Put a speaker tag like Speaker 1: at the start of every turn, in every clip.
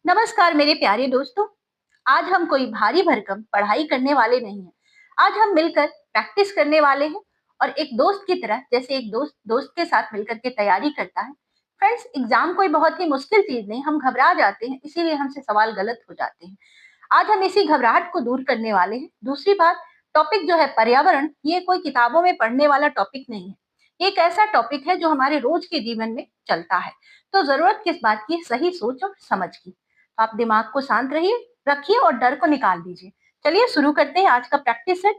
Speaker 1: नमस्कार मेरे प्यारे दोस्तों। आज हम कोई भारी भरकम पढ़ाई करने वाले नहीं हैं। आज हम मिलकर प्रैक्टिस करने वाले हैं और एक दोस्त की तरह, जैसे एक दोस्त दोस्त के साथ मिलकर के तैयारी करता है। फ्रेंड्स, एग्जाम कोई बहुत ही मुश्किल चीज नहीं, हम घबरा जाते हैं, इसीलिए हमसे सवाल गलत हो जाते हैं। आज हम इसी घबराहट को दूर करने वाले हैं। दूसरी बात, टॉपिक जो है पर्यावरण, ये कोई किताबों में पढ़ने वाला टॉपिक नहीं है। ये एक ऐसा टॉपिक है जो हमारे रोज के जीवन में चलता है। तो जरूरत किस बात की? सही सोच और समझ की। आप दिमाग को शांत रखिए और डर को निकाल दीजिए। चलिए शुरू करते हैं आज का प्रैक्टिस सेट।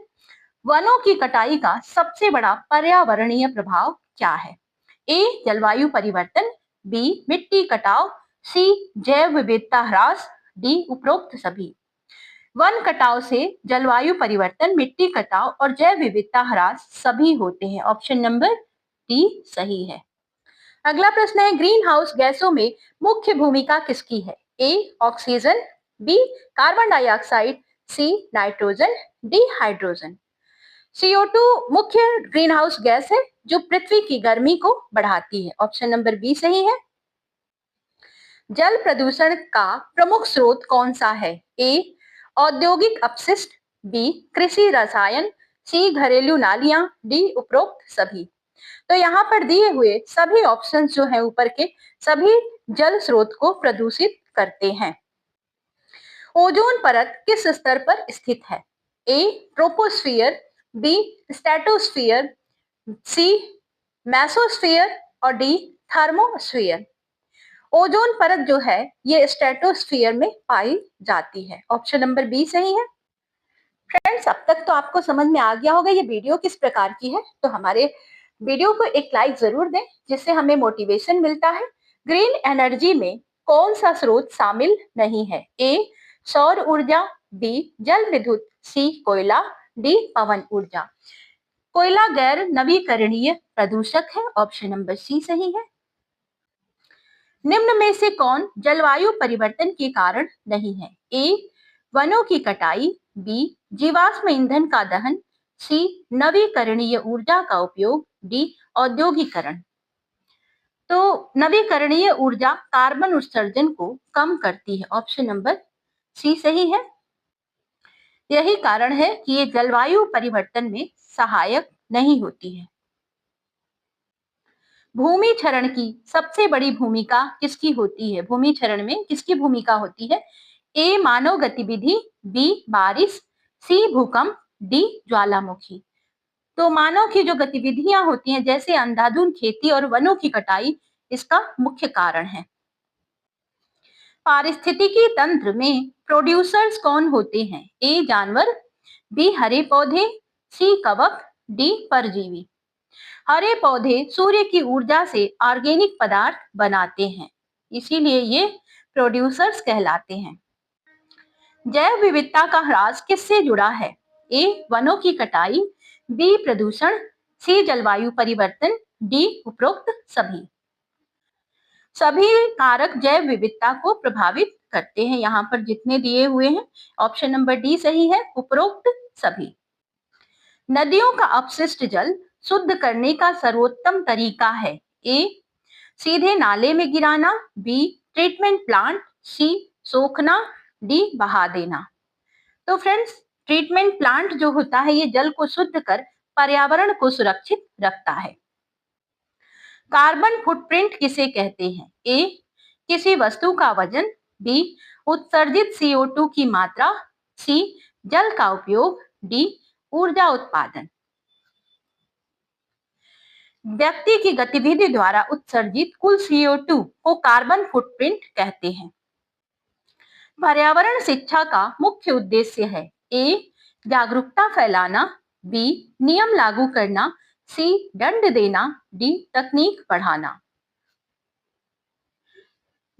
Speaker 1: वनों की कटाई का सबसे बड़ा पर्यावरणीय प्रभाव क्या है? ए, जलवायु परिवर्तन। बी, मिट्टी कटाव। सी, जैव विविधता ह्रास। डी, उपरोक्त सभी। वन कटाव से जलवायु परिवर्तन, मिट्टी कटाव और जैव विविधता ह्रास सभी होते हैं। ऑप्शन नंबर डी सही है। अगला प्रश्न है, ग्रीन हाउस गैसों में मुख्य भूमिका किसकी है? A, oxygen. B, carbon dioxide. C, nitrogen. D, hydrogen. CO2 मुख्य ग्रीन हाउस गैस है जो पृथ्वी की गर्मी को बढ़ाती है। ऑप्शन नंबर बी सही है। जल प्रदूषण का प्रमुख स्रोत कौन सा है? ए, औद्योगिक अपशिष्ट। बी, कृषि रसायन। सी, घरेलू नालियां। डी, उपरोक्त सभी। तो यहाँ पर दिए हुए सभी ऑप्शन जो है ऊपर के, सभी जल स्रोत को प्रदूषित करते हैं। ओजोन परत किस स्तर पर स्थित है? A, troposphere. B, stratosphere. C, mesosphere और डी, थर्मोस्फियर। ओजोन परत जो है ये स्ट्रेटोस्फियर में पाई जाती है। ऑप्शन नंबर बी सही है। फ्रेंड्स, अब तक तो आपको समझ में आ गया होगा ये वीडियो किस प्रकार की है। तो हमारे वीडियो को एक लाइक जरूर दें, जिससे हमें मोटिवेशन मिलता है। ग्रीन एनर्जी में कौन सा स्रोत शामिल नहीं है? ए, सौर ऊर्जा। बी, जल विद्युत। सी, कोयला। डी, पवन ऊर्जा। कोयला गैर नवीकरणीय प्रदूषक है। ऑप्शन नंबर सी सही है। निम्न में से कौन जलवायु परिवर्तन के कारण नहीं है? ए, वनों की कटाई। बी, जीवाश्म ईंधन का दहन। सी, नवीकरणीय ऊर्जा का उपयोग। डी, औद्योगिकरण। तो नवीकरणीय ऊर्जा कार्बन उत्सर्जन को कम करती है। ऑप्शन नंबर सी सही है। यही कारण है कि ये जलवायु परिवर्तन में सहायक नहीं होती है। भूमि क्षरण की सबसे बड़ी भूमिका किसकी होती है? भूमि क्षरण में किसकी भूमिका होती है? ए, मानव गतिविधि। बी, बारिश। सी, भूकंप। डी, ज्वालामुखी। तो मानव की जो गतिविधियां होती हैं, जैसे अंधाधुंध खेती और वनों की कटाई, इसका मुख्य कारण है। पारिस्थितिकी तंत्र में प्रोड्यूसर्स कौन होते हैं? ए, जानवर। बी, हरे पौधे। सी, कवक। डी, परजीवी। हरे पौधे सूर्य की ऊर्जा से ऑर्गेनिक पदार्थ बनाते हैं, इसीलिए ये प्रोड्यूसर्स कहलाते हैं। जैव विविधता का ह्रास किससे जुड़ा है? ए, वनों की कटाई। बी, प्रदूषण। सी, जलवायु परिवर्तन। डी, उपरोक्त सभी। सभी कारक जैव विविधता को प्रभावित करते हैं। यहाँ पर जितने दिए हुए हैं, ऑप्शन नंबर डी सही है, उपरोक्त सभी। नदियों का अपशिष्ट जल शुद्ध करने का सर्वोत्तम तरीका है? ए, सीधे नाले में गिराना। B, treatment plant. सी, सोखना। डी, बहा देना। तो फ्रेंड्स, ट्रीटमेंट प्लांट जो होता है ये जल को शुद्ध कर पर्यावरण को सुरक्षित रखता है। कार्बन फुटप्रिंट किसे कहते हैं? ए, किसी वस्तु का वजन। बी, उत्सर्जित CO2 की मात्रा। सी, जल का उपयोग। डी, ऊर्जा उत्पादन। व्यक्ति की गतिविधि द्वारा उत्सर्जित कुल CO2 को कार्बन फुटप्रिंट कहते हैं। पर्यावरण शिक्षा का मुख्य उद्देश्य है? ए, जागरूकता फैलाना। बी, नियम लागू करना। सी, दंड देना। डी, तकनीक बढ़ाना।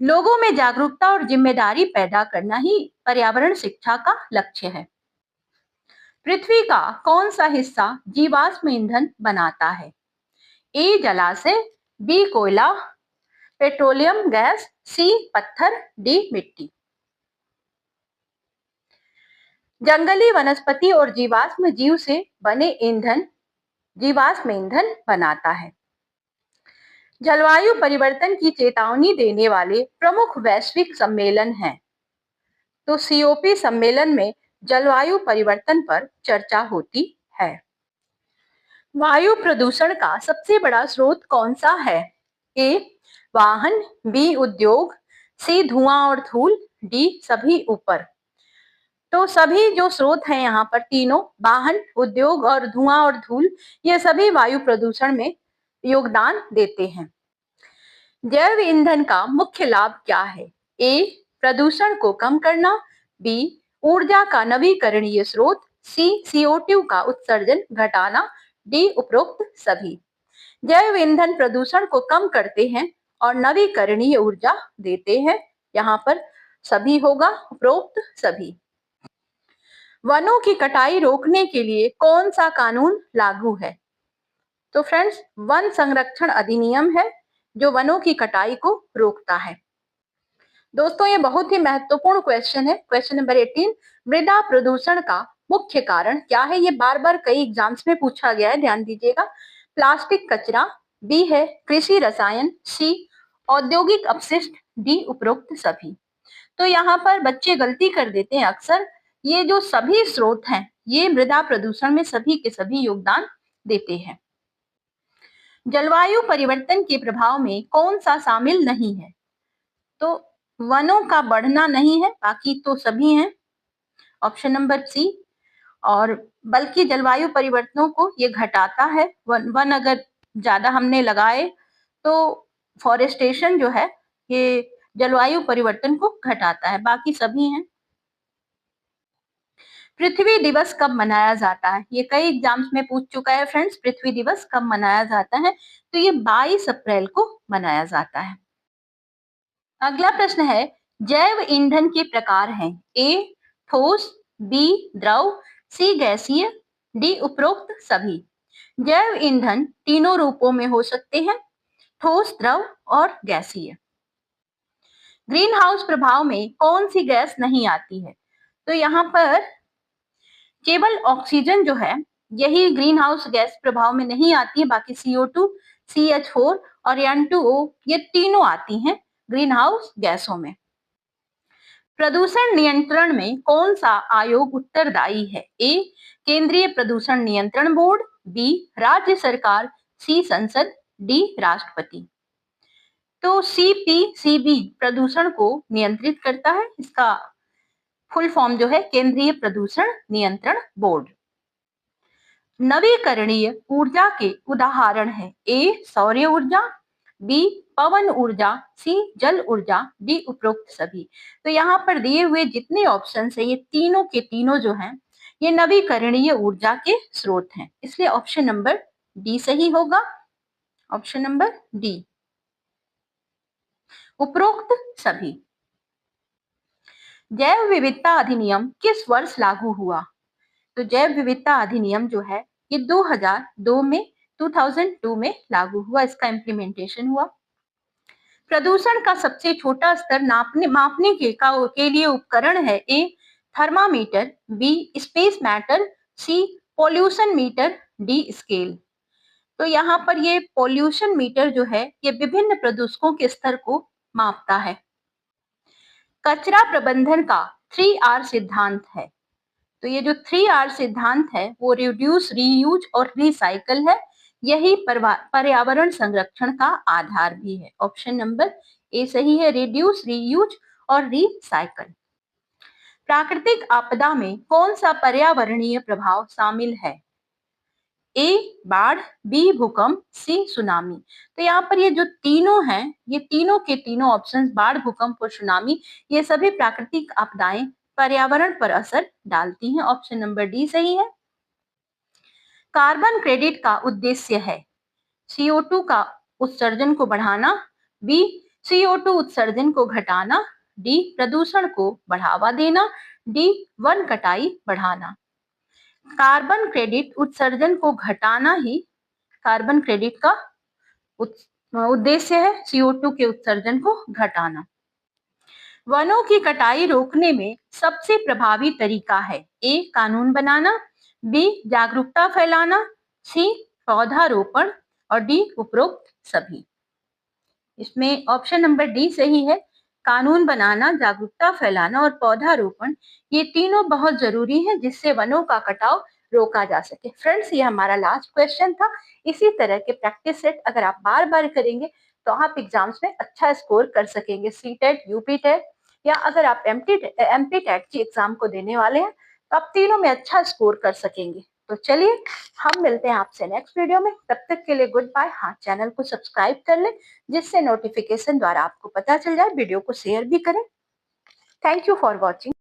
Speaker 1: लोगों में जागरूकता और जिम्मेदारी पैदा करना ही पर्यावरण शिक्षा का लक्ष्य है। पृथ्वी का कौन सा हिस्सा जीवाश्म ईंधन बनाता है? ए, जलाशय। बी, कोयला, पेट्रोलियम गैस। सी, पत्थर। डी, मिट्टी। जंगली वनस्पति और जीवाश्म जीव से बने ईंधन जीवाश्म ईंधन बनाता है। जलवायु परिवर्तन की चेतावनी देने वाले प्रमुख वैश्विक सम्मेलन हैं। तो सीओपी सम्मेलन में जलवायु परिवर्तन पर चर्चा होती है। वायु प्रदूषण का सबसे बड़ा स्रोत कौन सा है? ए वाहन, बी उद्योग, सी धुआं और धूल, डी सभी ऊपर। तो सभी जो स्रोत हैं यहाँ पर तीनों, वाहन, उद्योग और धुआं और धूल, ये सभी वायु प्रदूषण में योगदान देते हैं। जैव ईंधन का मुख्य लाभ क्या है? ए प्रदूषण को कम करना, बी ऊर्जा का नवीकरणीय स्रोत, सी CO2 का उत्सर्जन घटाना, डी उपरोक्त सभी। जैव ईंधन प्रदूषण को कम करते हैं और नवीकरणीय ऊर्जा देते हैं। यहाँ पर सभी होगा, उपरोक्त सभी। वनों की कटाई रोकने के लिए कौन सा कानून लागू है? तो फ्रेंड्स, वन संरक्षण अधिनियम है जो वनों की कटाई को रोकता है। दोस्तों, ये बहुत ही महत्वपूर्ण क्वेश्चन है। क्वेश्चन नंबर 18, मृदा प्रदूषण का मुख्य कारण क्या है? ये बार बार कई एग्जाम्स में पूछा गया है, ध्यान दीजिएगा। प्लास्टिक कचरा, बी है कृषि रसायन, सी औद्योगिक अपशिष्ट, डी उपरोक्त सभी। तो यहाँ पर बच्चे गलती कर देते हैं अक्सर। ये जो सभी स्रोत हैं, ये मृदा प्रदूषण में सभी के सभी योगदान देते हैं। जलवायु परिवर्तन के प्रभाव में कौन सा शामिल नहीं है? तो वनों का बढ़ना नहीं है, बाकी तो सभी हैं, ऑप्शन नंबर सी। और बल्कि जलवायु परिवर्तनों को ये घटाता है। वन अगर ज्यादा हमने लगाए तो फॉरेस्टेशन जो है ये जलवायु परिवर्तन को घटाता है, बाकी सभी हैं। पृथ्वी दिवस कब मनाया जाता है? ये कई एग्जाम्स में पूछ चुका है फ्रेंड्स, पृथ्वी दिवस कब मनाया जाता है? तो ये 22 अप्रैल को मनाया जाता है। अगला प्रश्न है, जैव ईंधन के प्रकार हैं। ए ठोस, बी द्रव, सी गैसीय, डी उपरोक्त सभी। जैव ईंधन तीनों रूपों में हो सकते हैं, ठोस, द्रव और गैसीय। ग्रीन हाउस प्रभाव में कौन सी गैस नहीं आती है? तो यहाँ पर केवल ऑक्सीजन जो है यही ग्रीन हाउस गैस प्रभाव में नहीं आती है, बाकी CO2, CH4 और N2O ये तीनों आती हैं ग्रीन हाउस गैसों में। प्रदूषण नियंत्रण में कौन सा आयोग उत्तरदायी है? ए केंद्रीय प्रदूषण नियंत्रण बोर्ड, बी राज्य सरकार, सी संसद, डी राष्ट्रपति। तो CPCB प्रदूषण को नियंत्रित करता है, इसका फुल फॉर्म जो है केंद्रीय प्रदूषण नियंत्रण बोर्ड। नवीकरणीय ऊर्जा के उदाहरण है। ए सौर्य ऊर्जा, बी पवन ऊर्जा, सी जल ऊर्जा, डी उपरोक्त सभी। तो यहाँ पर दिए हुए जितने ऑप्शन है ये तीनों के तीनों जो हैं ये नवीकरणीय ऊर्जा के स्रोत हैं, इसलिए ऑप्शन नंबर डी सही होगा। ऑप्शन नंबर डी, उपरोक्त सभी। जैव विविधता अधिनियम किस वर्ष लागू हुआ? तो जैव विविधता अधिनियम जो है ये 2002 में लागू हुआ, इसका इम्प्लीमेंटेशन हुआ। प्रदूषण का सबसे छोटा स्तर मापने के लिए उपकरण है। A thermometer, B space matter, C pollution meter, D scale. तो यहाँ पर ये पॉल्यूशन मीटर जो है ये विभिन्न प्रदूषकों के स्तर को मापता है। कचरा प्रबंधन का 3R सिद्धांत है। तो ये जो 3R सिद्धांत है वो रिड्यूस, रीयूज और रिसाइकल है, यही पर्यावरण संरक्षण का आधार भी है। ऑप्शन नंबर ए सही है, रिड्यूस, रीयूज और रिसाइकल। प्राकृतिक आपदा में कौन सा पर्यावरणीय प्रभाव शामिल है? ए बाढ़, बी भूकंप, सी सुनामी। तो यहाँ पर ये जो तीनों हैं ये तीनों के तीनों ऑप्शंस, बाढ़, भूकंप और सुनामी, ये सभी प्राकृतिक आपदाएं पर्यावरण पर असर डालती हैं। ऑप्शन नंबर डी सही है। कार्बन क्रेडिट का उद्देश्य है CO2 का उत्सर्जन को बढ़ाना, बी CO2 उत्सर्जन को घटाना, डी प्रदूषण को बढ़ावा देना, डी वन कटाई बढ़ाना। कार्बन क्रेडिट उत्सर्जन को घटाना ही कार्बन क्रेडिट का उद्देश्य है, CO2 के उत्सर्जन को घटाना। वनों की कटाई रोकने में सबसे प्रभावी तरीका है। ए कानून बनाना, बी जागरूकता फैलाना, सी पौधारोपण और डी उपरोक्त सभी। इसमें ऑप्शन नंबर डी सही है। कानून बनाना, जागरूकता फैलाना और पौधारोपण, ये तीनों बहुत जरूरी है जिससे वनों का कटाव रोका जा सके। फ्रेंड्स, ये हमारा लास्ट क्वेश्चन था। इसी तरह के प्रैक्टिस सेट अगर आप बार बार करेंगे तो आप एग्जाम्स में अच्छा स्कोर कर सकेंगे। सी टेट, यूपी टेट, या अगर आप एमपी टेट की एग्जाम को देने वाले हैं तो आप तीनों में अच्छा स्कोर कर सकेंगे। तो चलिए, हम मिलते हैं आपसे नेक्स्ट वीडियो में। तब तक के लिए गुड बाय। हाँ, चैनल को सब्सक्राइब कर ले जिससे नोटिफिकेशन द्वारा आपको पता चल जाए। वीडियो को शेयर भी करें। Thank you for watching.